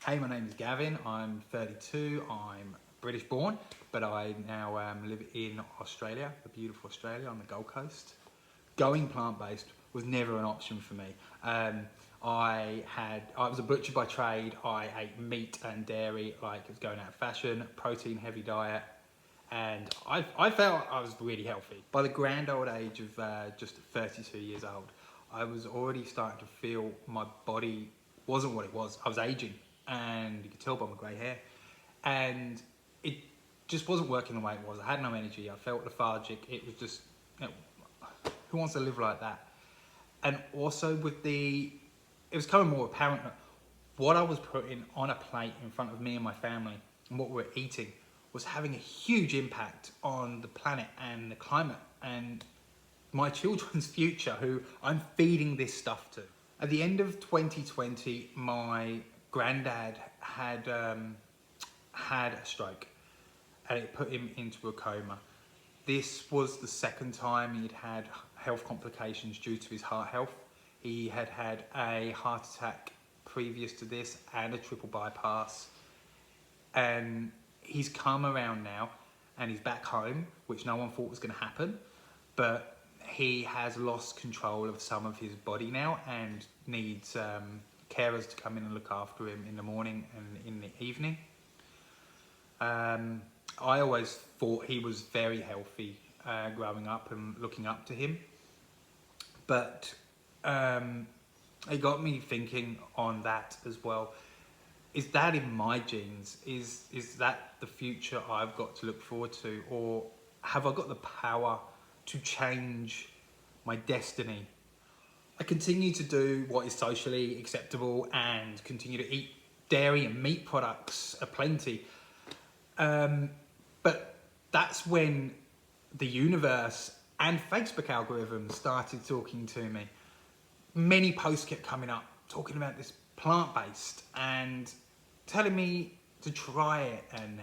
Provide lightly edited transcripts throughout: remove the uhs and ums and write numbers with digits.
Hey, my name is Gavin. I'm 32. I'm British born, but I now live in Australia, the beautiful Australia on the Gold Coast. Going plant-based was never an option for me. I was a butcher by trade. I ate meat and dairy like it was going out of fashion, protein heavy diet, and I felt I was really healthy. By the grand old age of just 32 years old, I was already starting to feel my body wasn't what it was. I was aging, and you could tell by my grey hair, and it just wasn't working the way it was. I had no energy. I felt lethargic. It was just, who wants to live like that? And also it was becoming more apparent that what I was putting on a plate in front of me and my family and what we were eating was having a huge impact on the planet and the climate and my children's future, who I'm feeding this stuff to. At the end of 2020, my granddad had a stroke, and it put him into a coma. This was the second time he'd had health complications due to his heart health. He had had a heart attack previous to this and a triple bypass. And he's come around now and he's back home, which no one thought was going to happen. But he has lost control of some of his body now and needs carers to come in and look after him in the morning and in the evening. I always thought he was very healthy growing up and looking up to him. But it got me thinking on that as well. Is that in my genes? Is that the future I've got to look forward to? Or have I got the power to change my destiny? I continue to do what is socially acceptable and continue to eat dairy and meat products aplenty. But that's when the universe and Facebook algorithms started talking to me. Many posts kept coming up talking about this plant-based and telling me to try it, and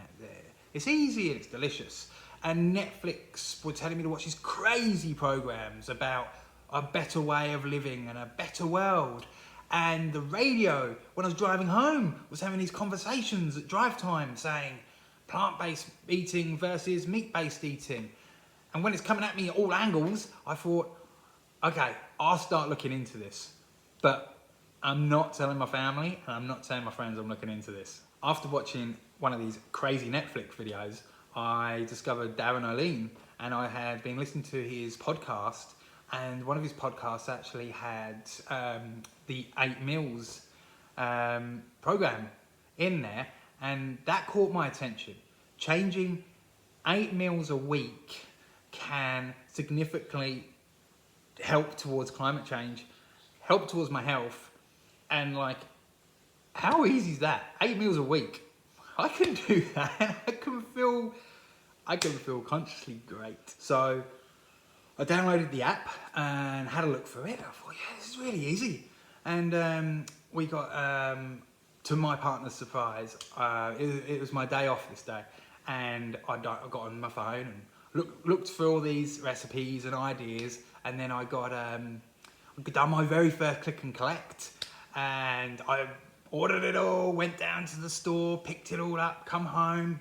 it's easy and it's delicious. And Netflix were telling me to watch these crazy programs about a better way of living and a better world. And the radio, when I was driving home, was having these conversations at drive time saying plant-based eating versus meat-based eating. And when it's coming at me at all angles, I thought, okay, I'll start looking into this. But I'm not telling my family and I'm not telling my friends I'm looking into this. After watching one of these crazy Netflix videos, I discovered Darin Olien, and I had been listening to his podcast, and one of his podcasts actually had the 8 meals program in there, and that caught my attention. Changing 8 meals a week can significantly help towards climate change, help towards my health, and like, how easy is that? 8 meals a week. I can do that. I can feel consciously great. So I downloaded the app and had a look through it. I thought, yeah, this is really easy. And we got, to my partner's surprise, it was my day off this day, and I got on my phone and looked through all these recipes and ideas, and then I got done my very first click and collect, and I ordered it all, went down to the store, picked it all up, come home.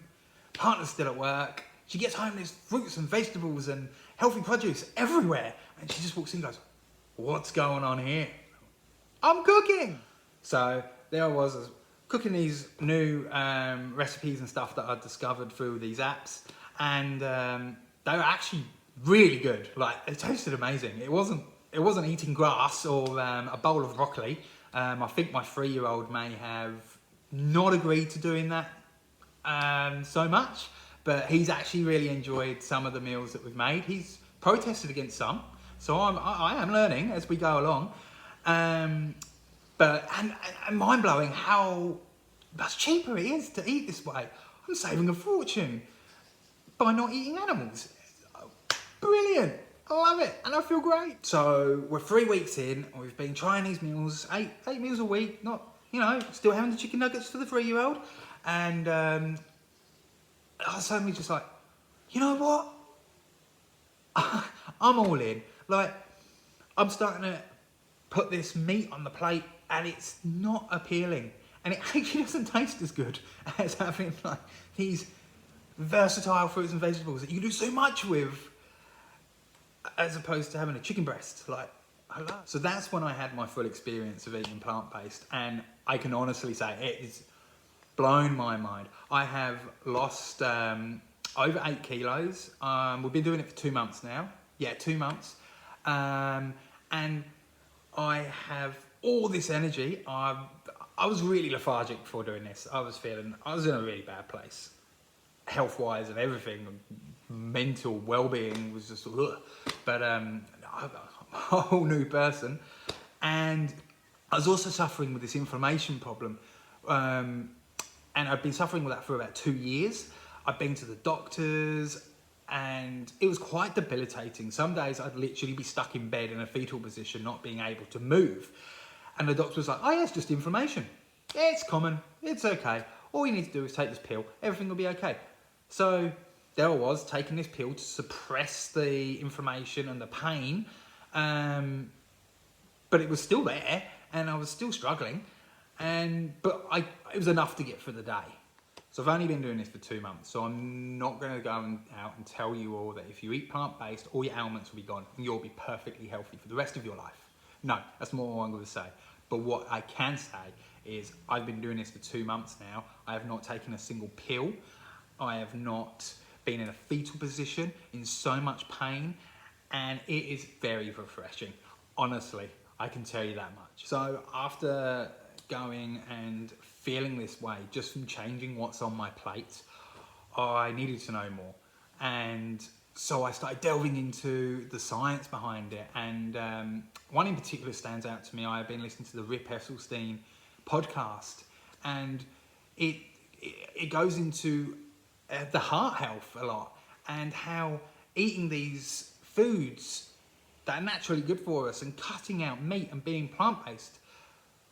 Partner's still at work. She gets home, there's fruits and vegetables and healthy produce everywhere. And she just walks in and goes, what's going on here? I'm cooking. So there I was cooking these new recipes and stuff that I'd discovered through these apps. And they were actually really good. Like, it tasted amazing. It wasn't eating grass or a bowl of broccoli. I think my 3-year-old may have not agreed to doing that so much, but he's actually really enjoyed some of the meals that we've made. He's protested against some, so I am learning as we go along. But mind-blowing how much cheaper it is to eat this way. I'm saving a fortune by not eating animals. Brilliant. I love it, and I feel great. So we're 3 weeks in, and we've been trying these meals, eight meals a week, not, still having the chicken nuggets for the 3-year-old. And I was suddenly just like, you know what? I'm all in. Like, I'm starting to put this meat on the plate, and it's not appealing. And it actually doesn't taste as good as having like these versatile fruits and vegetables that you can do so much with, as opposed to having a chicken breast. Like, I love. So that's when I had my full experience of eating plant-based, and I can honestly say it has blown my mind. I have lost over 8 kilos. We've been doing it for 2 months now. Yeah, 2 months. And I have all this energy. I was really lethargic before doing this. I was in a really bad place, health-wise and everything. Mental well-being was just, ugh. But I'm a whole new person. And I was also suffering with this inflammation problem. And I've been suffering with that for about 2 years. I've been to the doctors, and it was quite debilitating. Some days I'd literally be stuck in bed in a fetal position, not being able to move. And the doctor was like, oh yeah, it's just inflammation. It's common, it's okay. All you need to do is take this pill, everything will be okay. So there I was, taking this pill to suppress the inflammation and the pain. But it was still there, and I was still struggling. But it was enough to get through the day. So I've only been doing this for 2 months, so I'm not going to go out and tell you all that if you eat plant-based, all your ailments will be gone and you'll be perfectly healthy for the rest of your life. No, that's not what I'm going to say. But what I can say is I've been doing this for 2 months now. I have not taken a single pill. I have not been in a fetal position, in so much pain, and it is very refreshing. Honestly, I can tell you that much. So after going and feeling this way, just from changing what's on my plate, I needed to know more. And so I started delving into the science behind it. And one in particular stands out to me. I've been listening to the Rip Esselstyn podcast, and it goes into the heart health a lot, and how eating these foods that are naturally good for us and cutting out meat and being plant-based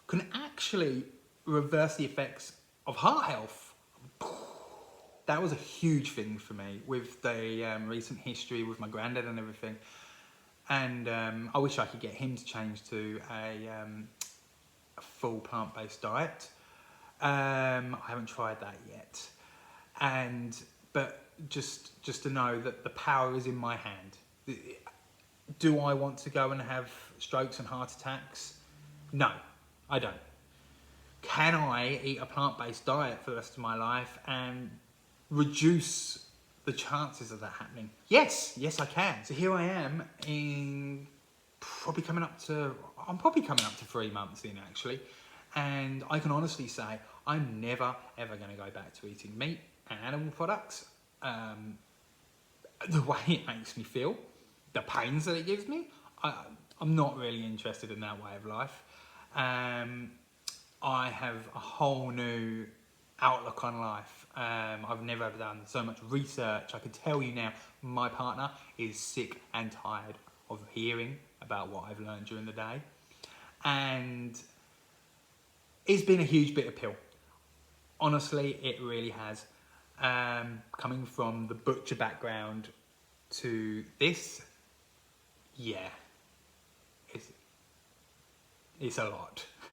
can actually reverse the effects of heart health. That was a huge thing for me with the recent history with my granddad and everything. And I wish I could get him to change to a full plant-based diet. I haven't tried that yet. But just to know that the power is in my hand. Do I want to go and have strokes and heart attacks? No, I don't. Can I eat a plant-based diet for the rest of my life and reduce the chances of that happening? Yes, I can. So here I am I'm probably coming up to 3 months in actually. And I can honestly say I'm never ever going to go back to eating meat and animal products. The way it makes me feel, the pains that it gives me, I'm not really interested in that way of life. I have a whole new outlook on life. I've never ever done so much research. I can tell you now, my partner is sick and tired of hearing about what I've learned during the day. And it's been a huge bitter pill. Honestly, it really has. Coming from the butcher background to this, yeah, it's a lot.